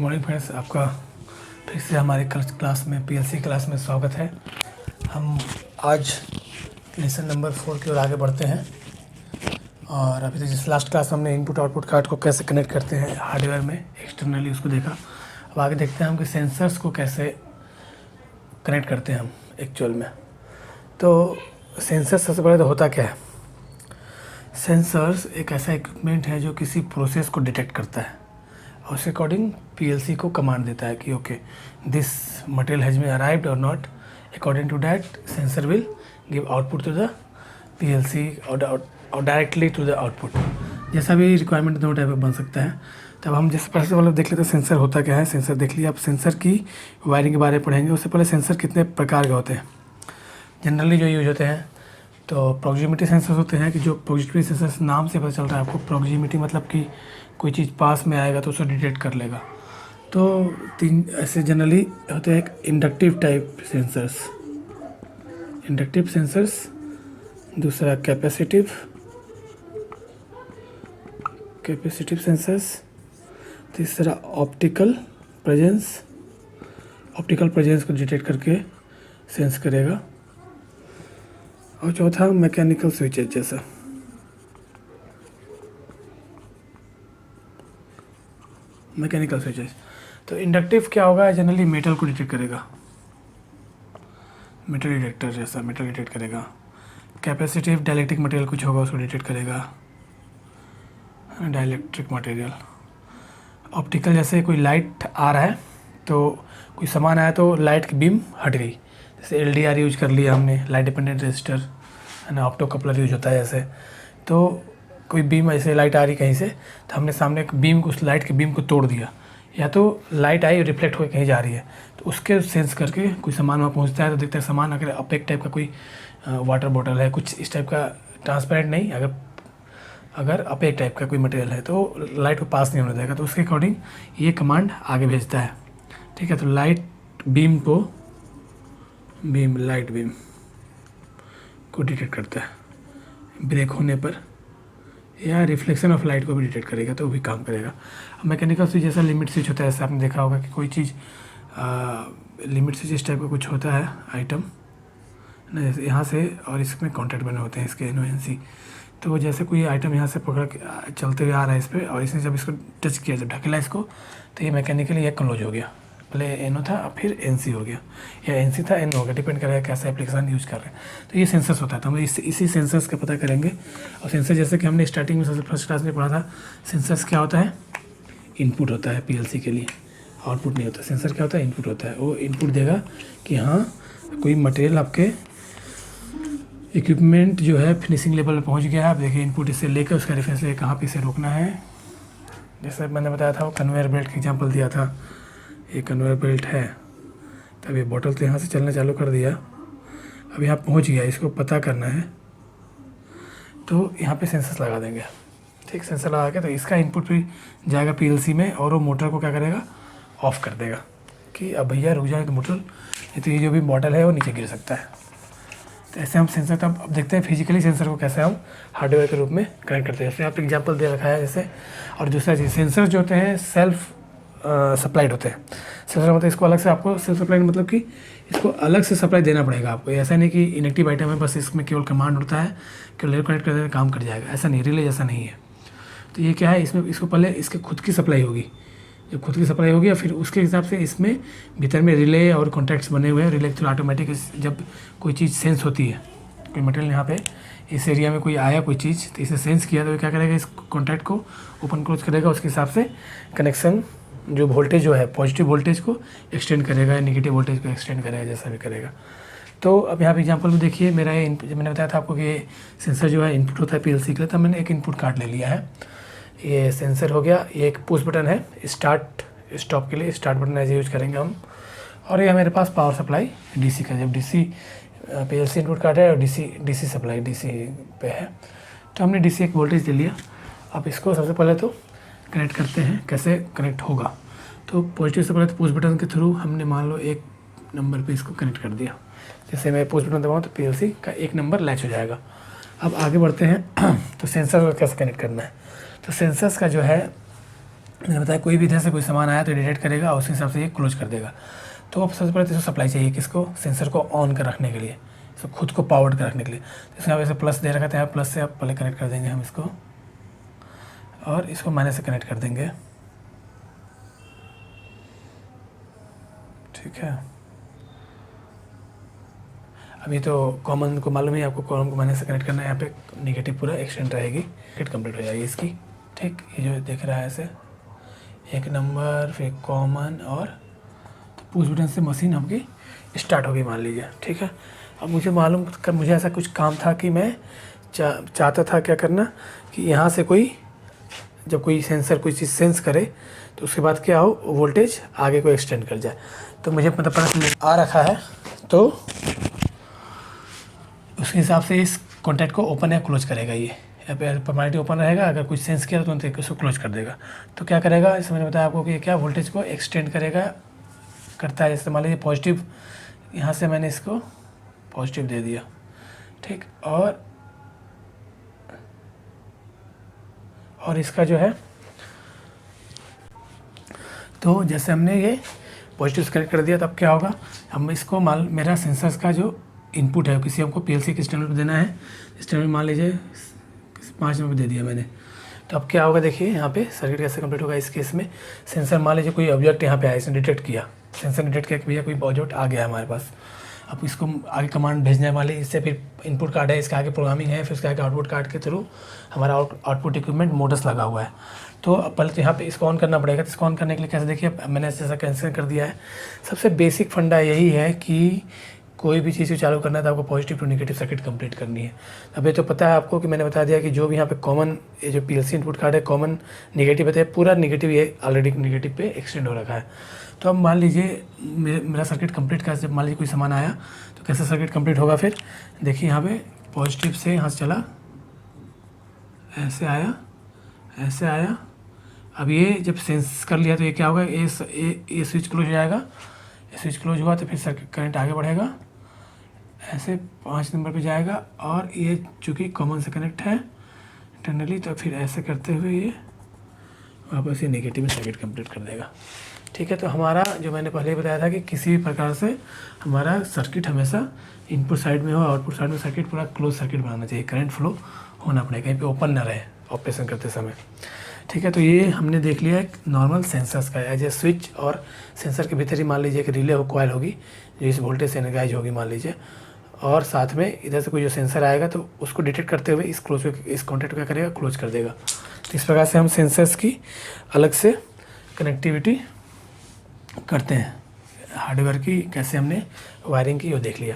Morning friends, आपका फिर से हमारे क्लास में पीएलसी क्लास में स्वागत है। हम आज लेसन नंबर 4 की ओर आगे बढ़ते हैं और अभी तक जिस लास्ट क्लास में हमने इनपुट आउटपुट कार्ड को कैसे कनेक्ट करते हैं हार्डवेयर में एक्सटर्नली उसको देखा। अब आगे देखते हैं हम कि सेंसर्स को कैसे कनेक्ट करते हैं हम एक्चुअल में। तो सेंसर्स सबसे पहले तो होता क्या है? सेंसर्स एक ऐसा इक्विपमेंट है जो किसी प्रोसेस को डिटेक्ट करता है और उसके अकॉर्डिंग पीएलसी को कमांड देता है कि okay this material has been arrived or not. According to that sensor will give output to the PLC or directly to the output. जैसा भी रिक्वायरमेंट दोनों टाइप का बन सकता है। तब हम जैसे पहले वाला देख लेते हैं सेंसर होता क्या है। सेंसर देख लिया। अब सेंसर की वायरिंग के बारे में पढ़ेंगे। उससे पहले सेंसर कितने प्रकार के होते हैं जनरली जो यूज होते हैं। तो प्रॉक्सिमिटी सेंसर्स होते हैं कि जो प्रॉक्सिमिटी सेंसर्स नाम से पता चल रहा है आपको। प्रॉक्सिमिटी मतलब कि कोई चीज़ पास में आएगा तो उसको डिटेक्ट कर लेगा। तो तीन ऐसे जनरली होते हैं। एक इंडक्टिव टाइप सेंसर्स, दूसरा कैपेसिटिव सेंसर्स, तीसरा ऑप्टिकल प्रेजेंस को डिटेक्ट करके सेंस करेगा, और चौथा मैकेनिकल स्विचेज जैसा। मैकेनिकल स्विचेज तो इंडक्टिव क्या होगा? जनरली मेटल को डिटेक्ट करेगा, मेटल डिटेक्टर जैसा मेटल डिटेक्ट करेगा। कैपेसिटिव डाइलेक्ट्रिक मटेरियल कुछ होगा उसको डिटेक्ट करेगा, डाइलेक्ट्रिक मटेरियल। ऑप्टिकल जैसे कोई लाइट आ रहा है तो कोई सामान आया तो लाइट की बीम हट गई, जैसे एलडीआर यूज कर लिया हमने, लाइट डिपेंडेंट रेजिस्टर है ना, ऑप्टो कपलर यूज होता है जैसे। तो कोई बीम ऐसे लाइट आ रही कहीं से तो हमने सामने एक बीम को, उस लाइट की बीम को तोड़ दिया, या तो लाइट आई रिफ्लेक्ट होकर कहीं जा रही है तो उसके सेंस करके कोई सामान वहाँ पहुँचता है तो देखते हैं सामान अगर अपेक टाइप का कोई वाटर बॉटल है, कुछ इस टाइप का ट्रांसपेरेंट नहीं, अगर अपेक टाइप का कोई मटेरियल है तो लाइट को पास नहीं होने देगा। तो उसके अकॉर्डिंग ये कमांड आगे भेजता है। ठीक है, तो लाइट बीम को डिटेक्ट करता है ब्रेक होने पर, या रिफ्लेक्शन ऑफ लाइट को भी डिटेक्ट करेगा तो वो भी काम करेगा। मैकेनिकल स्विच जैसा लिमिट स्विच होता है, ऐसा आपने देखा होगा कि कोई चीज़ लिमिट स्विच इस टाइप का कुछ होता है आइटम ना, जैसे यहाँ से और इसमें कॉन्टैक्ट बने होते हैं इसके NONC। तो जैसे कोई आइटम यहाँ से पकड़ के चलते हुए आ रहा है इस पर, और इसने जब इसको टच किया, जब ढकेला इसको, तो ये मैकेनिकली ये क्लोज हो गया। पहले NO था फिर NC हो गया, या NC था N हो गया, डिपेंड करेगा कैसा एप्लीकेशन यूज़ कर रहे हैं। तो ये सेंसर्स होता है, तो हम इसी सेंसर्स का पता करेंगे। और सेंसर जैसे कि हमने स्टार्टिंग में सबसे फर्स्ट क्लास में पढ़ा था, सेंसर्स क्या होता है? इनपुट होता है पीएलसी के लिए, आउटपुट नहीं होता। सेंसर क्या होता है? इनपुट होता है। वो इनपुट देगा कि हाँ कोई मटेरियल आपके इक्विपमेंट जो है फिनिशिंग लेवल पे पहुंच गया है। आप देखिए इनपुट इससे लेकर उसका रेफरेंस लेकर कहाँ पे इसे रोकना है। जैसे मैंने बताया था वो कन्वेयर बेल्ट का एग्जांपल दिया था, ये कन्वेयर बेल्ट है। तब ये बॉटल तो यहाँ से चलना चालू कर दिया, अब यहाँ पहुँच गया, इसको पता करना है तो यहाँ पे सेंसर लगा देंगे। ठीक, सेंसर लगा के तो इसका इनपुट भी जाएगा पीएलसी में, और वो मोटर को क्या करेगा? ऑफ़ कर देगा कि अब भैया रुक जाए तो मोटर, नहीं तो ये जो भी बॉटल है वो नीचे गिर सकता है। तो ऐसे हम सेंसर का अब देखते हैं फिजिकली सेंसर को कैसे हम हार्डवेयर के रूप में कनेक्ट करते हैं। जैसे आप एग्जांपल दे रखा है जैसे। और दूसरा चीज़, सेंसर जो होते हैं सेल्फ सप्लाइड होते हैं। सेंसर मतलब इसको अलग से आपको सेल्फ सप्लाइड मतलब कि इसको अलग से सप्लाई देना पड़ेगा आपको। ऐसा नहीं कि इनेक्टिव आइटम है बस इसमें केवल कमांड होता है, केवल कनेक्ट कर देना काम कर जाएगा, ऐसा नहीं। रिले जैसा नहीं है। तो ये क्या है, इसमें इसको पहले इसके खुद की सप्लाई होगी, जब खुद की सप्लाई होगी और फिर उसके हिसाब से इसमें भीतर में रिले और कॉन्टैक्ट्स बने हुए हैं। रिले थ्रू ऑटोमेटिक जब कोई चीज़ सेंस होती है, कोई मटेरियल यहाँ पे इस एरिया में कोई आया कोई चीज़, तो इसे सेंस किया तो क्या करेगा? इस कॉन्टैक्ट को ओपन क्लोज करेगा, उसके हिसाब से कनेक्शन जो वोल्टेज जो है पॉजिटिव वोल्टेज को एक्सटेंड करेगा या निगेटिव वोल्टेज को एक्सटेंड करेगा, जैसा भी करेगा। तो अब यहाँ पे एग्जांपल में देखिए मेरा ये जब मैंने बताया था आपको कि ये सेंसर जो है इनपुट होता है पीएलसी के लिए, तब मैंने एक इनपुट कार्ड ले लिया है। ये सेंसर हो गया, ये एक पुश बटन है स्टार्ट स्टॉप के लिए, स्टार्ट बटन ऐसे यूज करेंगे हम। और ये मेरे पास पावर सप्लाई DC का, जब DC पीएलसी इनपुट कार्ड है और DC सप्लाई DC पे है, तो हमने DC एक वोल्टेज ले लिया। अब इसको सबसे पहले तो कनेक्ट करते हैं, कैसे कनेक्ट होगा? तो पॉजिटिव से पहले तो पुश बटन के थ्रू हमने मान लो एक नंबर पे इसको कनेक्ट कर दिया। जैसे मैं पुश बटन दबाऊँ तो पीएलसी का एक नंबर लैच हो जाएगा। अब आगे बढ़ते हैं तो सेंसर को कैसे कनेक्ट करना है? तो सेंसर्स का जो है मैंने बताया कोई भी इधर से कोई सामान आया तो डिटेक्ट करेगा और उस हिसाब से ये क्लोज कर देगा। तो अब सबसे पहले तो इसको सप्लाई चाहिए किसको, सेंसर को ऑन कर रखने के लिए, इसको खुद को पावर्ड कर रखने के लिए। तो इसमें आप ऐसे प्लस दे रखा था, प्लस से आप पहले कनेक्ट कर देंगे हम इसको, और इसको माइनस से कनेक्ट कर देंगे। ठीक है, अभी तो कॉमन को मालूम है आपको, कॉमन को माइनस से कनेक्ट करना है। यहाँ पे नेगेटिव पूरा एक्सटेंड रहेगी, किट कंप्लीट हो जाएगी इसकी। ठीक, ये जो दिख रहा है ऐसे 1 नंबर, फिर कॉमन, और तो पुश बटन से मशीन आपकी स्टार्ट होगी मान लीजिए। ठीक है, अब मुझे मालूम कर, मुझे ऐसा कुछ काम था कि मैं चाहता था क्या करना कि यहाँ से कोई जब कोई सेंसर कोई चीज़ सेंस करे तो उसके बाद क्या हो, वोल्टेज आगे को एक्सटेंड कर जाए। तो मुझे मतलब पता आ रखा है, तो उसके हिसाब से इस कॉन्टैक्ट को ओपन या क्लोज करेगा। ये फॉर्मेलिटी ओपन रहेगा, अगर कुछ सेंस किया तो उसको क्लोज कर देगा। तो क्या करेगा, इसमें मैंने बताया आपको कि क्या वोल्टेज को एक्सटेंड करेगा, करता है। जैसे मान लीजिए पॉजिटिव, यहाँ से मैंने इसको पॉजिटिव दे दिया। ठीक, और इसका जो है, तो जैसे हमने ये पॉजिटिव से कनेक्ट कर दिया, तब क्या होगा, हम इसको मेरा सेंसर्स का जो इनपुट है किसी हमको पीएलसी के स्टैंडर्ड पे देना है। स्टैंडर्ड मान लीजिए 5 नंबर पे दे दिया मैंने। तो अब क्या होगा, देखिए यहाँ पे सर्किट कैसे कंप्लीट होगा। इस केस में सेंसर मान लीजिए कोई ऑब्जेक्ट यहाँ पे आया, इसने डिटेक्ट किया, सेंसर ने डिटेक्ट किया कि भैया कोई ऑब्जेक्ट आ गया है हमारे पास। अब इसको आगे कमांड भेजना है मान लीजिए, इससे फिर इनपुट कार्ड है, इसके आगे प्रोग्रामिंग है, फिर उसके आगे आउटपुट कार्ड के थ्रू हमारा आउटपुट इक्विपमेंट मोटर्स लगा हुआ है। तो अब पहले तो यहाँ पे इसको ऑन करना पड़ेगा। तो इसको ऑन करने के लिए कैसे, देखिए मैंने जैसा कैंसिल कर दिया है। सबसे बेसिक फंडा यही है कि कोई भी चीज़ चालू करना है तो आपको positive to negative circuit complete करनी है। अब ये तो पता है आपको कि मैंने बता दिया कि जो भी यहाँ पे कॉमन, ये जो पीएलसी इनपुट कार्ड है कॉमन नेगेटिव है, पूरा नेगेटिव ये ऑलरेडी नेगेटिव पे एक्सटेंड हो रखा है। तो अब मान लीजिए मेरा सर्किट कंप्लीट का, जब मान लीजिए कोई सामान आया तो कैसे सर्किट कंप्लीट होगा। फिर देखिए यहाँ पे पॉजिटिव से यहाँ से चला, ऐसे आया, ऐसे आया। अब ये जब सेंस कर लिया तो ये क्या होगा, ये स्विच क्लोज हो जाएगा। ये स्विच क्लोज हुआ तो फिर सर्किट करंट आगे बढ़ेगा, ऐसे 5 नंबर पे जाएगा, और ये चूँकि कॉमन से कनेक्ट है इंटरनली, तो फिर ऐसे करते हुए ये वापस ये नेगेटिव में सर्किट कंप्लीट कर देगा। ठीक है, तो हमारा जो मैंने पहले ही बताया था कि किसी भी प्रकार से हमारा सर्किट हमेशा इनपुट साइड में हो, आउटपुट साइड में सर्किट पूरा क्लोज सर्किट बनाना चाहिए, करंट फ्लो होना पड़ेगा, कहीं पे ओपन ना रहे ऑपरेशन करते समय। ठीक है, तो ये हमने देख लिया एक नॉर्मल सेंसर्स का एज ए स्विच, और सेंसर के भीतर ही मान लीजिए एक रिले कॉइल होगी जो इस वोल्टेज से एनर्जाइज होगी मान लीजिए, और साथ में इधर से कोई जो सेंसर आएगा तो उसको डिटेक्ट करते हुए इस कॉन्टैक्ट को क्या करेगा, क्लोज कर देगा। तो इस प्रकार से हम सेंसर्स की अलग से कनेक्टिविटी करते हैं। हार्डवेयर की कैसे हमने वायरिंग की वो देख लिया।